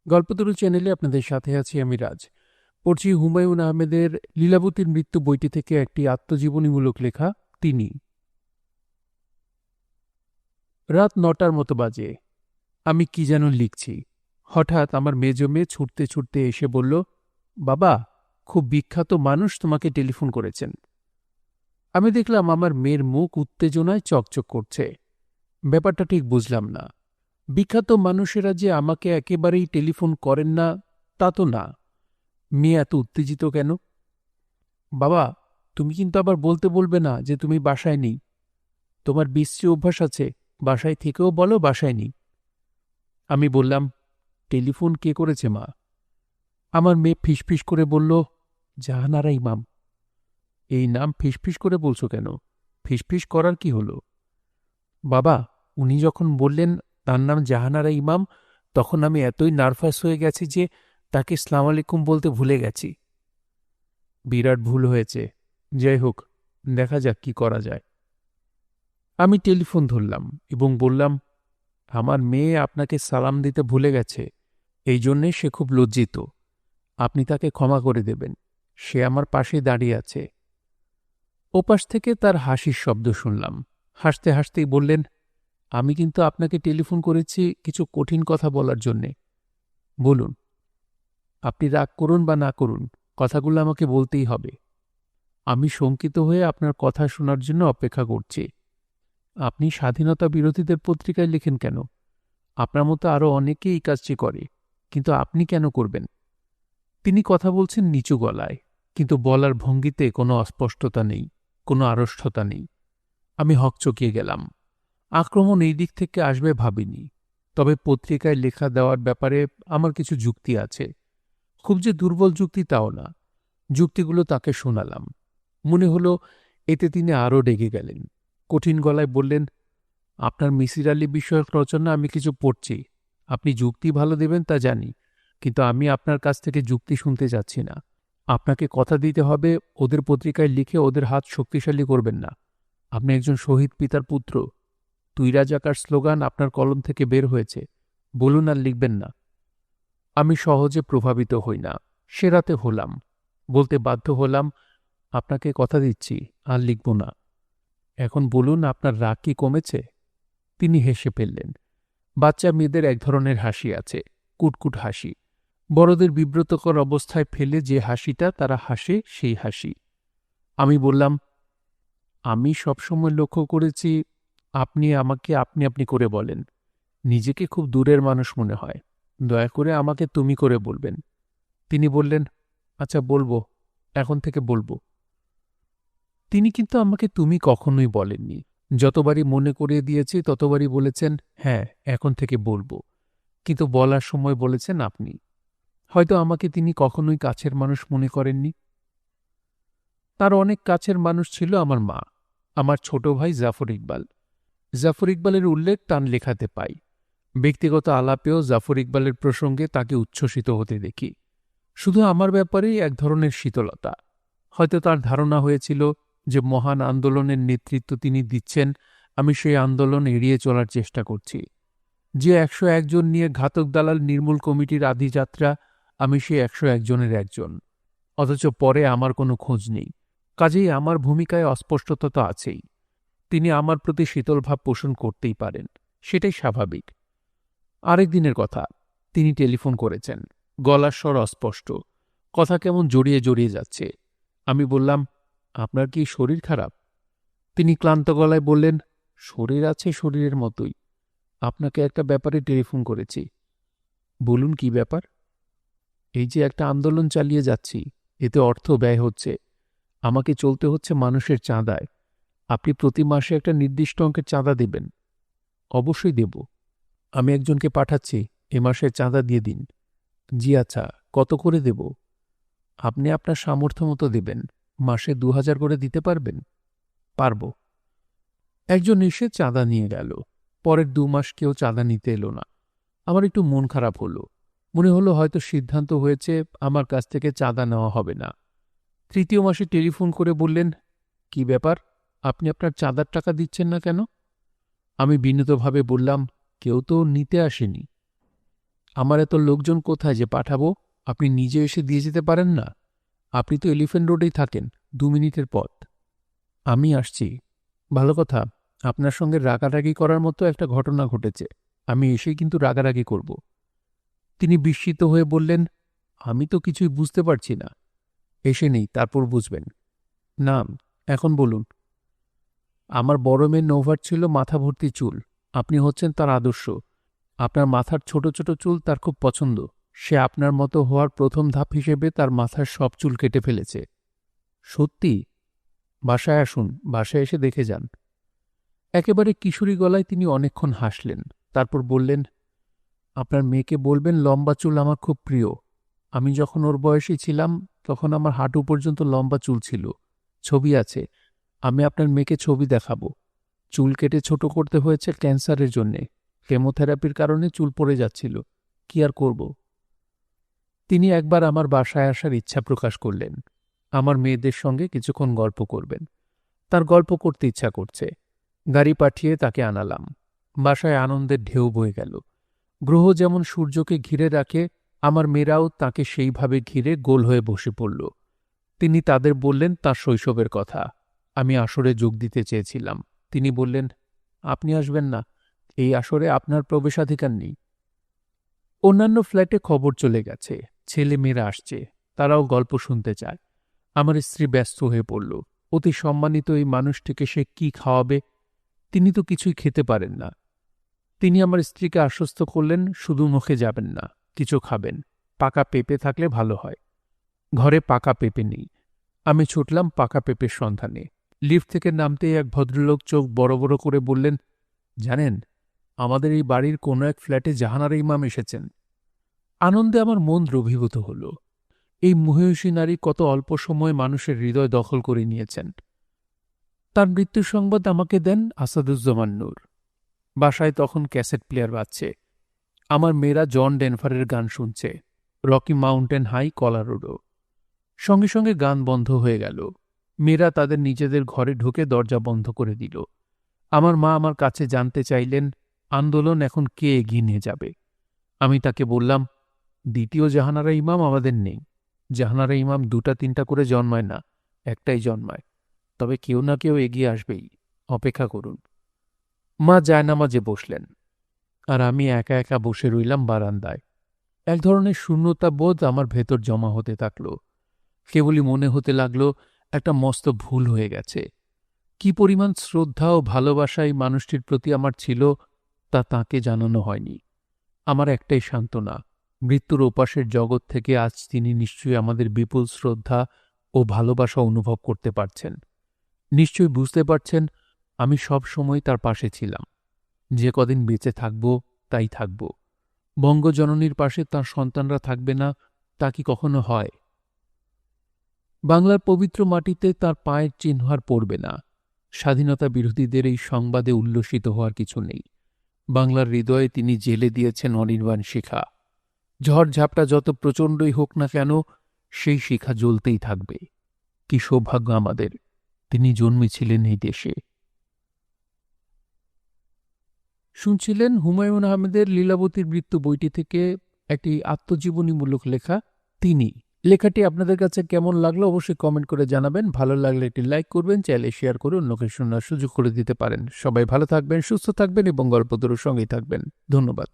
গল্পতরু চ্যানেলে আপনাদের সাথে আছি আমি রাজ। পড়ছি হুমায়ুন আহমেদের লীলাবতীর মৃত্যু বইটি থেকে একটি আত্মজীবনীমূলক লেখা তিনি। রাত ৯টার মতো বাজে। আমি কি যেন লিখছি। হঠাৎ আমার মেজো মেয়ে ছুটতে ছুটতে এসে বলল, বাবা, খুব বিখ্যাত মানুষ তোমাকে টেলিফোন করেছেন। আমি দেখলাম আমার মেয়ের মুখ উত্তেজনায় চকচক করছে। ব্যাপারটা ঠিক বুঝলাম না। বিখ্যাত মানুষেরা যে আমাকে একেবারেই টেলিফোন করেন না তা তো না। মেয়ে এত উত্তেজিত কেন? বাবা, তুমি কিন্তু আবার বলতে বলবে না যে তুমি বাসায় নেই। তোমার বিশ্রী অভ্যাস আছে, বাসায় থেকেও বলো বাসায় নেই। আমি বললাম, টেলিফোন কে করেছে মা? আমার মেয়ে ফিসফিস করে বলল, জাহানারা ইমাম। এই নাম ফিসফিস করে বলছো কেন? ফিসফিস করার কি হলো? বাবা, উনি যখন বললেন তার নাম জাহানারা ইমাম, তখন আমি এতই নার্ভাস হয়ে গেছি যে তাকে সালাম আলাইকুম বলতে ভুলে গেছি। বিরাট ভুল হয়েছে। যাই হোক, দেখা যাক কি করা যায়। আমি টেলিফোন ধরলাম এবং বললাম, আমার মেয়ে আপনাকে সালাম দিতে ভুলে গেছে, এই জন্যে সে খুব লজ্জিত। আপনি তাকে ক্ষমা করে দেবেন। সে আমার পাশে দাঁড়িয়ে আছে। ওপাশ থেকে তার হাসির শব্দ শুনলাম। হাসতে হাসতেই বললেন, আমি কিন্তু আপনাকে টেলিফোন করেছি কিছু কঠিন কথা বলার জন্যে। বলুন। আপনি রাগ করুন বা না করুন, কথাগুলো আমাকে বলতেই হবে। আমি শঙ্কিত হয়ে আপনার কথা শোনার জন্য অপেক্ষা করছি। আপনি স্বাধীনতা বিরোধীদের পত্রিকায় লেখেন কেন? আপনার মতো আরও অনেকেই এই কাজটি করে, কিন্তু আপনি কেন করবেন? তিনি কথা বলছেন নিচু গলায়, কিন্তু বলার ভঙ্গিতে কোনো অস্পষ্টতা নেই, কোনো আড়ষ্টতা নেই। আমি হকচকিয়ে গেলাম। আক্রমণ এই দিক থেকে আসবে ভাবিনি। তবে পত্রিকায় লেখা দেওয়ার ব্যাপারে আমার কিছু যুক্তি আছে। খুব যে দুর্বল যুক্তি তাও না। যুক্তিগুলো তাকে শোনালাম। মনে হলো এতে তিনি আরও রেগে গেলেন। কঠিন গলায় বললেন, আপনার মিসির আলি বিষয়ক রচনা আমি কিছু পড়ছি। আপনি যুক্তি ভালো দেবেন তা জানি, কিন্তু আমি আপনার কাছ থেকে যুক্তি শুনতে চাচ্ছি না। আপনাকে কথা দিতে হবে, ওদের পত্রিকায় লিখে ওদের হাত শক্তিশালী করবেন না। আপনি একজন শহীদ পিতার পুত্র। তুই রাজাকার স্লোগান আপনার কলম থেকে বের হয়েছে। বলুন আর লিখবেন না। আমি সহজে প্রভাবিত হই না। সে রাতে হলাম। বলতে বাধ্য হলাম, আপনাকে কথা দিচ্ছি, আর লিখব না। এখন বলুন, আপনার রাগ কি কমেছে? তিনি হেসে ফেললেন। বাচ্চা মেয়েদের এক ধরনের হাসি আছে, কুটকুট হাসি। বড়দের বিব্রতকর অবস্থায় ফেলে যে হাসিটা তারা হাসে, সেই হাসি। আমি বললাম, আমি সবসময় লক্ষ্য করেছি আপনি আমাকে আপনি আপনি করে বলেন। নিজেকে খুব দূরের মানুষ মনে হয়। দয়া করে আমাকে তুমি করে বলবেন। তিনি বললেন, আচ্ছা বলবো, এখন থেকে বলবো। তিনি কিন্তু আমাকে তুমি কখনোই বলেননি। যতবারই মনে করিয়ে দিয়েছি ততবারই বলেছেন, হ্যাঁ, এখন থেকে বলবো। কিন্তু বলার সময় বলেছেন আপনি। হয়তো আমাকে তিনি কখনোই কাছের মানুষ মনে করেননি। তার অনেক কাছের মানুষ ছিল আমার মা, আমার ছোট ভাই জাফর ইকবাল। জাফর ইকবালের উল্লেখ তার লেখাতে পাই। ব্যক্তিগত আলাপেও জাফর ইকবালের প্রসঙ্গে তাকে উচ্ছ্বসিত হতে দেখি। শুধু আমার ব্যাপারেই এক ধরনের শীতলতা। হয়তো তার ধারণা হয়েছিল যে মহান আন্দোলনের নেতৃত্ব তিনি দিচ্ছেন, আমি সেই আন্দোলন এড়িয়ে চলার চেষ্টা করছি। যে ১০১ জন নিয়ে ঘাতক দালাল নির্মূল কমিটির আদিযাত্রা, আমি সেই ১০১ জনের একজন। অথচ পরে আমার কোনো খোঁজ নেই। কাজেই আমার ভূমিকায় অস্পষ্টতা তো আছেই। তিনি আমার প্রতি শীতল ভাব পোষণ করতেই পারেন, সেটাই স্বাভাবিক। আরেক দিনের কথা, তিনি টেলিফোন করেছেন। গলার স্বর অস্পষ্ট, কথা কেমন জড়িয়ে জড়িয়ে যাচ্ছে। আমি বললাম, আপনার কি শরীর খারাপ? তিনি ক্লান্ত গলায় বললেন, শরীর আছে শরীরের মতোই। আপনাকে একটা ব্যাপারে টেলিফোন করেছি। বলুন কি ব্যাপার? এই যে একটা আন্দোলন চালিয়ে যাচ্ছি, এতে অর্থ ব্যয় হচ্ছে। আমাকে চলতে হচ্ছে মানুষের চাঁদায়। আপনি প্রতি মাসে একটা নির্দিষ্ট অঙ্কের চাঁদা দেবেন। অবশ্যই দেব। আমি একজনকে পাঠাচ্ছি, এ মাসের চাঁদা দিয়ে দিন। জি আচ্ছা, কত করে দেব? আপনি আপনার সামর্থ্য মতো দেবেন। মাসে ২,০০০ করে দিতে পারবেন? পারব। একজন এসে চাঁদা নিয়ে গেল। পরের ২ মাস কেউ চাঁদা নিতে এলো না। আমার একটু মন খারাপ হলো। মনে হলো হয়তো সিদ্ধান্ত হয়েছে আমার কাছ থেকে চাঁদা নেওয়া হবে না। তৃতীয় মাসে টেলিফোন করে বললেন, কি ব্যাপার, আপনি আপনার চাঁদার টাকা দিচ্ছেন না কেন? আমি বিনীতভাবে বললাম, কেউ তো নিতে আসেনি। আমার এত লোকজন কোথায় যে পাঠাবো? আপনি নিজে এসে দিয়ে যেতে পারেন না? আপনি তো এলিফ্যান্ট রোডেই থাকেন, 2 মিনিটের পথ। আমি আসছি। ভালো কথা, আপনার সঙ্গে রাগারাগি করার মতো একটা ঘটনা ঘটেছে। আমি এসেই কিন্তু রাগারাগি করব। তিনি বিস্মিত হয়ে বললেন, আমি তো কিছুই বুঝতে পারছি না। এসে নেই, তারপর বুঝবেন। না, এখন বলুন। আমার বড় মেয়ে নোভার ছিল মাথা ভর্তি চুল। আপনি হচ্ছেন তার আদর্শ। আপনার মাথার ছোট ছোট চুল তার খুব পছন্দ। সে আপনার মতো হওয়ার প্রথম ধাপ হিসেবে তার মাথার সব চুল কেটে ফেলেছে। সত্যি? বাসায় আসুন, বাসায় এসে দেখে যান। একেবারে কিশোরী গলায় তিনি অনেকক্ষণ হাসলেন। তারপর বললেন, আপনার মেয়েকে বলবেন লম্বা চুল আমার খুব প্রিয়। আমি যখন ওর বয়সী ছিলাম তখন আমার হাঁটু পর্যন্ত লম্বা চুল ছিল। ছবি আছে, আমি আপনার মেয়েকে ছবি দেখাবো। চুল কেটে ছোট করতে হয়েছে ক্যান্সারের জন্যে। কেমোথেরাপির কারণে চুল পড়ে যাচ্ছিল। কি আর করব? তিনি একবার আমার বাসায় আসার ইচ্ছা প্রকাশ করলেন। আমার মেয়েদের সঙ্গে কিছুক্ষণ গল্প করবেন। তার গল্প করতে ইচ্ছা করছে। গাড়ি পাঠিয়ে তাকে আনালাম। বাসায় আনন্দের ঢেউ বয়ে গেল। গ্রহ যেমন সূর্যকে ঘিরে রাখে, আমার মেয়েরাও তাকে সেইভাবে ঘিরে গোল হয়ে বসে পড়ল। তিনি তাদের বললেন তার শৈশবের কথা। আমি আসরে যোগ দিতে চেয়েছিলাম। তিনি বললেন, আপনি আসবেন না, এই আসরে আপনার প্রবেশাধিকার নেই। অন্যান্য ফ্ল্যাটে খবর চলে গেছে, ছেলে মেয়েরা আসছে, তারাও গল্প শুনতে চায়। আমার স্ত্রী ব্যস্ত হয়ে পড়ল। অতি সম্মানিত এই মানুষটিকে সে কি খাওয়াবে? তিনি তো কিছুই খেতে পারেন না। তিনি আমার স্ত্রীকে আশ্বস্ত করলেন, শুধু মুখে যাবেন না, কিছু খাবেন। পাকা পেঁপে থাকলে ভালো হয়। ঘরে পাকা পেঁপে নেই। আমি ছুটলাম পাকা পেঁপের সন্ধানে। লিফট থেকে নামতেই এক ভদ্রলোক চোখ বড় বড় করে বললেন, জানেন, আমাদের এই বাড়ির কোনো এক ফ্ল্যাটে জাহানারা ইমাম এসেছেন। আনন্দে আমার মন দ্রবীভূত হল। এই মহিষী নারী কত অল্প সময়ে মানুষের হৃদয় দখল করে নিয়েছেন। তার মৃত্যুর সংবাদ আমাকে দেন আসাদুজ্জামান নূর। বাসায় তখন ক্যাসেট প্লেয়ার বাজছে। আমার মেয়েরা জন ডেনভারের গান শুনছে, রকি মাউন্টেন হাই, কলারোডো। সঙ্গে সঙ্গে গান বন্ধ হয়ে গেল। মেয়েরা তাদের নিজেদের ঘরে ঢুকে দরজা বন্ধ করে দিল। আমার মা আমার কাছে জানতে চাইলেন, আন্দোলন এখন কে এগিয়ে নিয়ে যাবে। আমি তাকে বললাম, দ্বিতীয় জাহানারা ইমাম আমাদের নেই। জাহানারা ইমাম 2-3টা করে জন্মায় না, একটাই জন্মায়। তবে কেউ না কেউ এগিয়ে আসবেই, অপেক্ষা করুন। মা জায়নামাজে বসলেন, আর আমি একা একা বসে রইলাম বারান্দায়। এক ধরনের শূন্যতা বোধ আমার ভেতর জমা হতে থাকল। কেবলই মনে হতে লাগল একটা মস্ত ভুল হয়ে গেছে। কি পরিমাণ শ্রদ্ধা ও ভালোবাসা এই মানুষটির প্রতি আমার ছিল তা তাঁকে জানানো হয়নি। আমার একটাই সান্ত্বনা, মৃত্যুর ওপাশের জগৎ থেকে আজ তিনি নিশ্চয়ই আমাদের বিপুল শ্রদ্ধা ও ভালোবাসা অনুভব করতে পারছেন। নিশ্চয়ই বুঝতে পারছেন আমি সব সময় তার পাশে ছিলাম। যে কদিন বেঁচে থাকব তাই থাকব। বঙ্গজননীর পাশে তার সন্তানরা থাকবে না, তা কি কখনো হয়? বাংলার পবিত্র মাটিতে তার পায়ের চিহ্ন আর পড়বে না। স্বাধীনতা বিরোধীদের এই সংবাদে উল্লসিত হওয়ার কিছু নেই। বাংলার হৃদয়ে তিনি জেলে দিয়েছেন অনির্বাণ শিখা। ঝড়ঝাপটা যত প্রচণ্ডই হোক না কেন, সেই শিখা জ্বলতেই থাকবে। কি সৌভাগ্য আমাদের, তিনি জন্মেছিলেন এই দেশে। শুনছিলেন হুমায়ুন আহমেদের লীলাবতীর মৃত্যু বইটি থেকে একটি আত্মজীবনীমূলক লেখা তিনি। লেখাটি আপনাদের কাছে কেমন লাগলো অবশ্যই কমেন্ট করে জানাবেন। ভালো লাগলে একটি লাইক করবেন, চাইলে শেয়ার করে অন্যকে শোনার সুযোগ করে দিতে পারেন। সবাই ভালো থাকবেন, সুস্থ থাকবেন এবং গল্পগুলোর সঙ্গেই থাকবেন। ধন্যবাদ।